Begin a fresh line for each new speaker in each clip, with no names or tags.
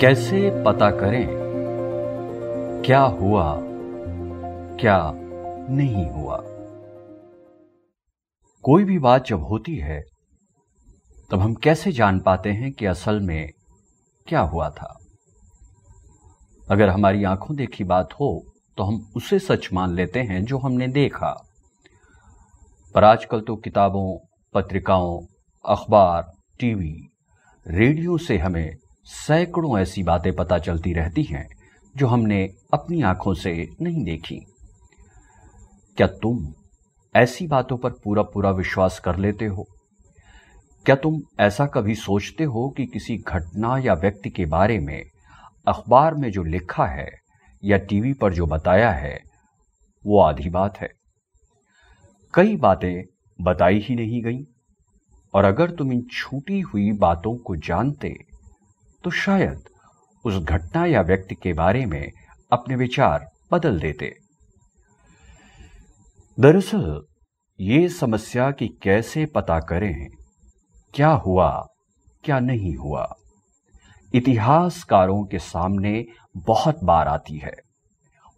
कैसे पता करें क्या हुआ, क्या नहीं हुआ। कोई भी बात जब होती है तब हम कैसे जान पाते हैं कि असल में क्या हुआ था। अगर हमारी आंखों देखी बात हो तो हम उसे सच मान लेते हैं जो हमने देखा, पर आजकल तो किताबों, पत्रिकाओं, अखबार, टीवी, रेडियो से हमें सैकड़ों ऐसी बातें पता चलती रहती हैं जो हमने अपनी आंखों से नहीं देखी। क्या तुम ऐसी बातों पर पूरा पूरा विश्वास कर लेते हो? क्या तुम ऐसा कभी सोचते हो कि किसी घटना या व्यक्ति के बारे में अखबार में जो लिखा है या टीवी पर जो बताया है वो आधी बात है, कई बातें बताई ही नहीं गई? और अगर तुम इन छूटी हुई बातों को जानते तो शायद उस घटना या व्यक्ति के बारे में अपने विचार बदल देते। दरअसल ये समस्या कि कैसे पता करें क्या हुआ, क्या नहीं हुआ, इतिहासकारों के सामने बहुत बार आती है।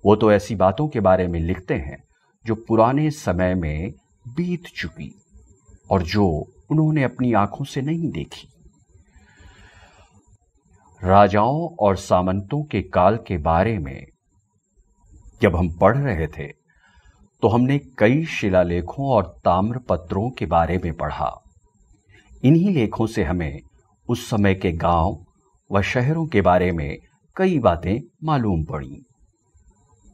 वो तो ऐसी बातों के बारे में लिखते हैं जो पुराने समय में बीत चुकी और जो उन्होंने अपनी आंखों से नहीं देखी। राजाओं और सामंतों के काल के बारे में जब हम पढ़ रहे थे तो हमने कई शिलालेखों और ताम्रपत्रों के बारे में पढ़ा। इन्हीं लेखों से हमें उस समय के गांव व शहरों के बारे में कई बातें मालूम पड़ी।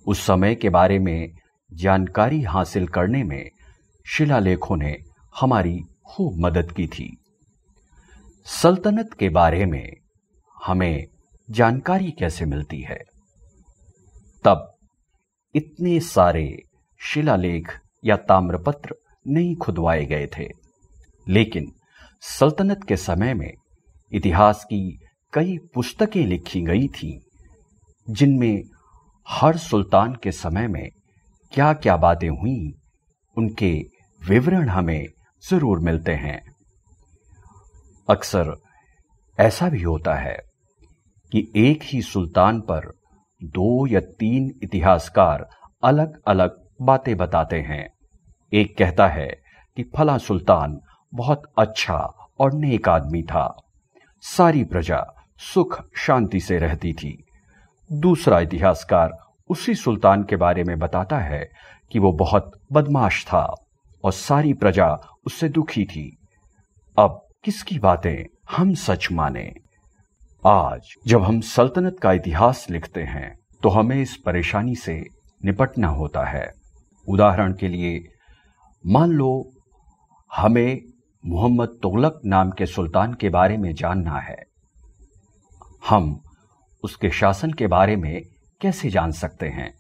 उस समय के बारे में जानकारी हासिल करने में शिलालेखों ने हमारी खूब मदद की थी। सल्तनत के बारे में हमें जानकारी कैसे मिलती है? तब इतने सारे शिलालेख या ताम्रपत्र नहीं खुदवाए गए थे, लेकिन सल्तनत के समय में इतिहास की कई पुस्तकें लिखी गई थीं, जिनमें हर सुल्तान के समय में क्या क्या बातें हुईं उनके विवरण हमें जरूर मिलते हैं। अक्सर ऐसा भी होता है कि एक ही सुल्तान पर 2 या 3 इतिहासकार अलग अलग बातें बताते हैं। एक कहता है कि फला सुल्तान बहुत अच्छा और नेक आदमी था, सारी प्रजा सुख शांति से रहती थी। दूसरा इतिहासकार उसी सुल्तान के बारे में बताता है कि वो बहुत बदमाश था और सारी प्रजा उससे दुखी थी। अब किसकी बातें हम सच माने? आज जब हम सल्तनत का इतिहास लिखते हैं तो हमें इस परेशानी से निपटना होता है। उदाहरण के लिए मान लो हमें मोहम्मद तुगलक नाम के सुल्तान के बारे में जानना है। हम उसके शासन के बारे में कैसे जान सकते हैं?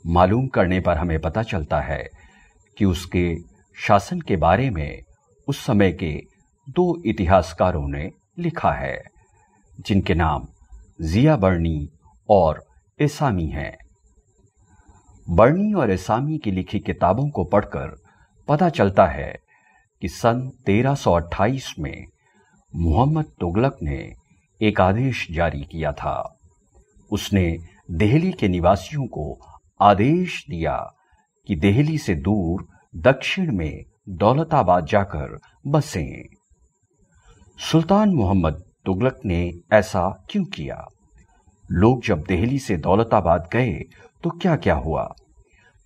मालूम करने पर हमें पता चलता है कि उसके शासन के बारे में उस समय के 2 इतिहासकारों ने लिखा है, जिनके नाम जिया बर्नी और एसामी हैं। बर्नी और एसामी की लिखी किताबों को पढ़कर पता चलता है कि सन 1328 में मोहम्मद तुगलक ने एक आदेश जारी किया था। उसने दिल्ली के निवासियों को आदेश दिया कि दिल्ली से दूर दक्षिण में दौलताबाद जाकर बसें। सुल्तान मोहम्मद तुगलक ने ऐसा क्यों किया? लोग जब दिल्ली से दौलताबाद गए तो क्या क्या हुआ?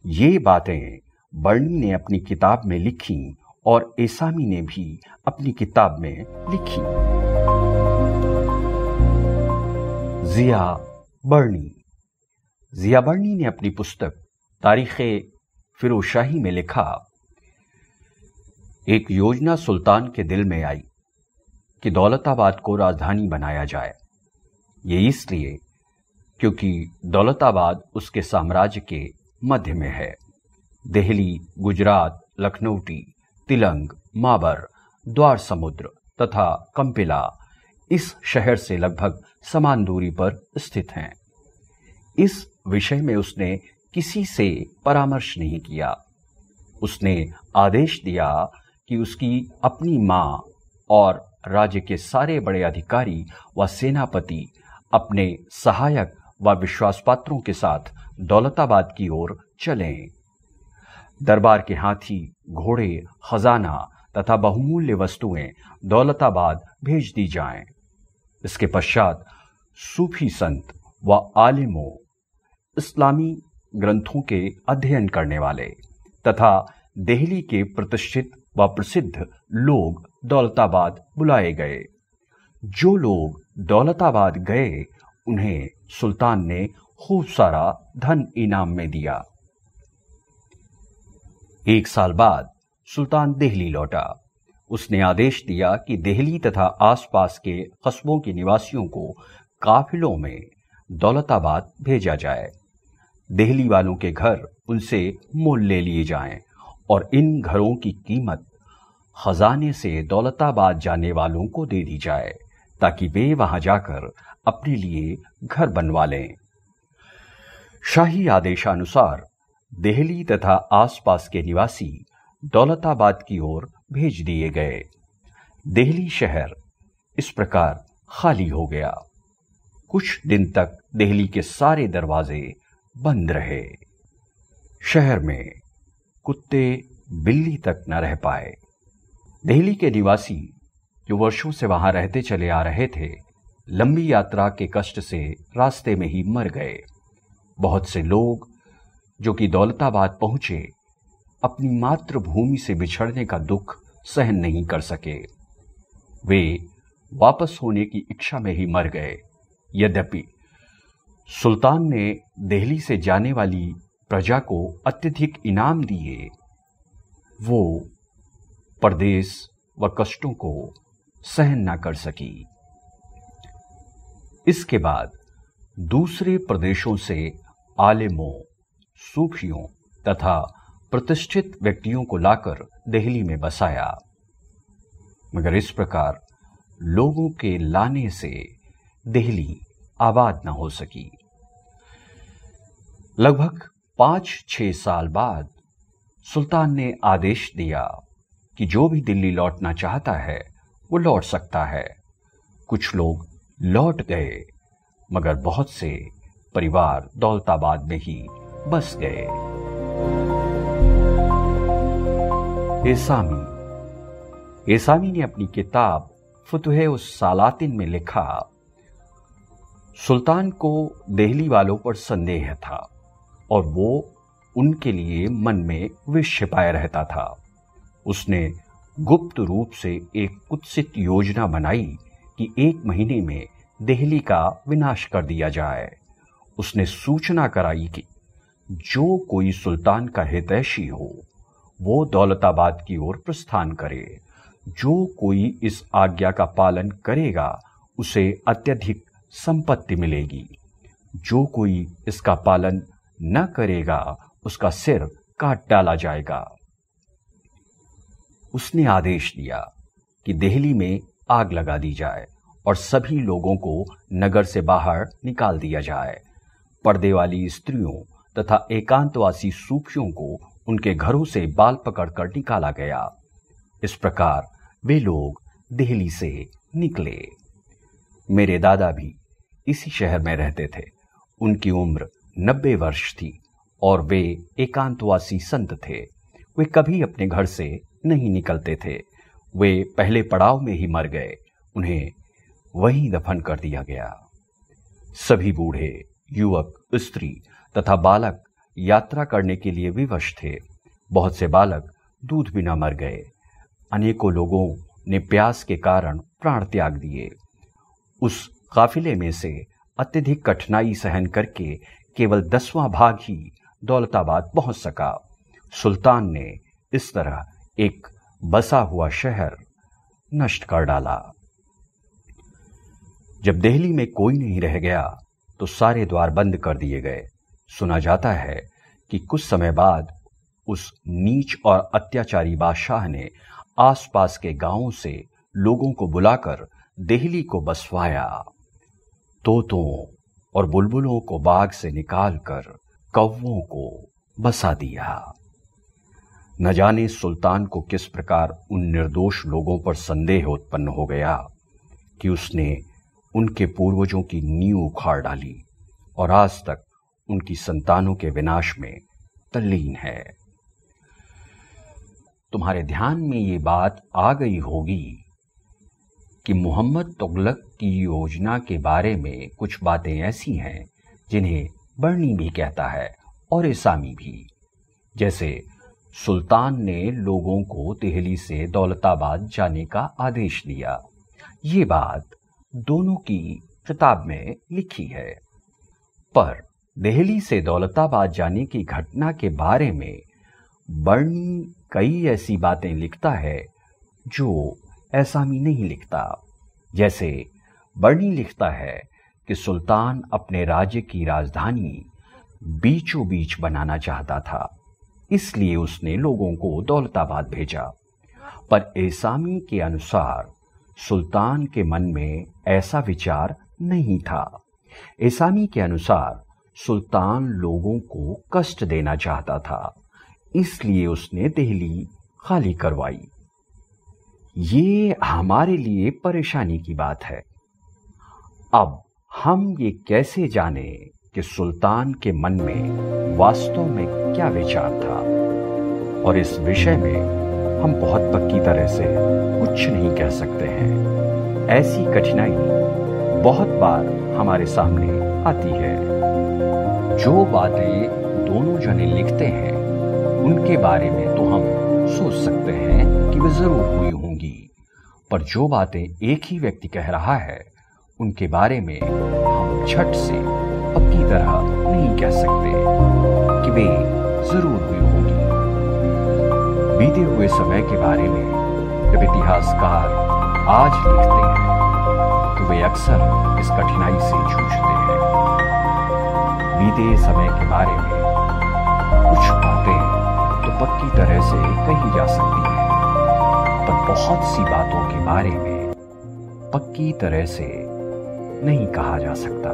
ये बातें बर्नी ने अपनी किताब में लिखी और एसामी ने भी अपनी किताब में लिखी। जिया बर्नी ने अपनी पुस्तक तारीखे फिरोजशाही में लिखा, एक योजना सुल्तान के दिल में आई कि दौलताबाद को राजधानी बनाया जाए। ये इसलिए क्योंकि दौलताबाद उसके साम्राज्य के मध्य में है। दिल्ली, गुजरात, लखनऊटी, तिलंग, माबर, द्वार समुद्र तथा कंपिला इस शहर से लगभग समान दूरी पर स्थित हैं। इस विषय में उसने किसी से परामर्श नहीं किया। उसने आदेश दिया कि उसकी अपनी मां और राज्य के सारे बड़े अधिकारी व सेनापति अपने सहायक व विश्वासपात्रों के साथ दौलताबाद की ओर चलें। दरबार के हाथी, घोड़े, खजाना तथा बहुमूल्य वस्तुएं दौलताबाद भेज दी जाएं। इसके पश्चात सूफी संत व आलिमों, इस्लामी ग्रंथों के अध्ययन करने वाले तथा दिल्ली के प्रतिष्ठित व प्रसिद्ध लोग दौलताबाद बुलाए गए। जो लोग दौलताबाद गए उन्हें सुल्तान ने खूब सारा धन इनाम में दिया। 1 साल बाद सुल्तान दिल्ली लौटा। उसने आदेश दिया कि दिल्ली तथा आसपास के कस्बों के निवासियों को काफिलों में दौलताबाद भेजा जाए। दिल्ली वालों के घर उनसे मोल ले लिए जाएं और इन घरों की कीमत खजाने से दौलताबाद जाने वालों को दे दी जाए ताकि वे वहां जाकर अपने लिए घर बनवा लें। शाही आदेशानुसार दिल्ली तथा आसपास के निवासी दौलताबाद की ओर भेज दिए गए। दिल्ली शहर इस प्रकार खाली हो गया। कुछ दिन तक दिल्ली के सारे दरवाजे बंद रहे। शहर में कुत्ते बिल्ली तक न रह पाए। दिल्ली के निवासी जो वर्षों से वहां रहते चले आ रहे थे, लंबी यात्रा के कष्ट से रास्ते में ही मर गए। बहुत से लोग जो कि दौलताबाद पहुंचे, अपनी मातृभूमि से बिछड़ने का दुख सहन नहीं कर सके। वे वापस होने की इच्छा में ही मर गए। यद्यपि सुल्तान ने दिल्ली से जाने वाली प्रजा को अत्यधिक इनाम दिए, वो परदेश व कष्टों को सहन न कर सकी। इसके बाद दूसरे प्रदेशों से आलिमों, सूफियों तथा प्रतिष्ठित व्यक्तियों को लाकर दिल्ली में बसाया, मगर इस प्रकार लोगों के लाने से दिल्ली आबाद न हो सकी। लगभग 5-6 साल बाद सुल्तान ने आदेश दिया कि जो भी दिल्ली लौटना चाहता है वो लौट सकता है। कुछ लोग लौट गए, मगर बहुत से परिवार दौलताबाद में ही बस गए। एसामी ने अपनी किताब फुतुह-उस-सलातिन में लिखा, सुल्तान को दिल्ली वालों पर संदेह था और वो उनके लिए मन में विष छिपाए रहता था। उसने गुप्त रूप से एक कुत्सित योजना बनाई कि 1 महीने में दिल्ली का विनाश कर दिया जाए। उसने सूचना कराई कि जो कोई सुल्तान का हितैषी हो वो दौलताबाद की ओर प्रस्थान करे। जो कोई इस आज्ञा का पालन करेगा उसे अत्यधिक संपत्ति मिलेगी। जो कोई इसका पालन न करेगा उसका सिर काट डाला जाएगा। उसने आदेश दिया कि दिल्ली में आग लगा दी जाए और सभी लोगों को नगर से बाहर निकाल दिया जाए। पर्दे वाली स्त्रियों तथा एकांतवासी सूफियों को उनके घरों से बाल पकड़कर निकाला गया। इस प्रकार वे लोग दिल्ली से निकले। मेरे दादा भी इसी शहर में रहते थे। उनकी उम्र 90 वर्ष थी और वे एकांतवासी संत थे। वे कभी अपने घर से नहीं निकलते थे। वे पहले पड़ाव में ही मर गए। उन्हें वहीं दफन कर दिया गया। सभी बूढ़े, युवक, स्त्री तथा बालक यात्रा करने के लिए विवश थे। बहुत से बालक दूध बिना मर गए। अनेकों लोगों ने प्यास के कारण प्राण त्याग दिए। उस काफिले में से अत्यधिक कठिनाई सहन करके केवल 10वां भाग ही दौलताबाद पहुंच सका। सुल्तान ने इस तरह एक बसा हुआ शहर नष्ट कर डाला। जब दिल्ली में कोई नहीं रह गया तो सारे द्वार बंद कर दिए गए। सुना जाता है कि कुछ समय बाद उस नीच और अत्याचारी बादशाह ने आसपास के गांवों से लोगों को बुलाकर दिल्ली को बसवाया। तोतों और बुलबुलों को बाग से निकालकर कौवों को बसा दिया। न जाने सुल्तान को किस प्रकार उन निर्दोष लोगों पर संदेह उत्पन्न हो गया कि उसने उनके पूर्वजों की नींव उखाड़ डाली और आज तक उनकी संतानों के विनाश में तल्लीन है। तुम्हारे ध्यान में ये बात आ गई होगी कि मोहम्मद तुगलक की योजना के बारे में कुछ बातें ऐसी हैं जिन्हें बरनी भी कहता है और इसामी भी। जैसे सुल्तान ने लोगों को दिल्ली से दौलताबाद जाने का आदेश दिया। ये बात दोनों की किताब में लिखी है, पर दिल्ली से दौलताबाद जाने की घटना के बारे में बरनी कई ऐसी बातें लिखता है जो ऐसामी नहीं लिखता। जैसे बरनी लिखता है कि सुल्तान अपने राज्य की राजधानी बीचों बीच बनाना चाहता था, इसलिए उसने लोगों को दौलताबाद भेजा। पर ऐसामी के अनुसार सुल्तान के मन में ऐसा विचार नहीं था। ऐसामी के अनुसार सुल्तान लोगों को कष्ट देना चाहता था, इसलिए उसने दिल्ली खाली करवाई। ये हमारे लिए परेशानी की बात है। अब हम ये कैसे जाने कि सुल्तान के मन में वास्तव में क्या विचार था? और इस विषय में हम बहुत पक्की तरह से कुछ नहीं कह सकते हैं। ऐसी कठिनाई बहुत बार हमारे सामने आती है। जो बातें दोनों जने लिखते हैं उनके बारे में तो हम सोच सकते हैं कि वे जरूर हुई होंगी, पर जो बातें एक ही व्यक्ति कह रहा है उनके बारे में हम झट से पक्की तरह नहीं कह सकते कि वे जरूर हुई होंगी। बीते हुए समय के बारे में जब इतिहासकार आज लिखते हैं तो वे अक्सर इस कठिनाई से जूझते हैं। बीते समय के बारे में कुछ बातें तो पक्की तरह से कही जा सकती हैं, पर बहुत सी बातों के बारे में पक्की तरह से नहीं कहा जा सकता।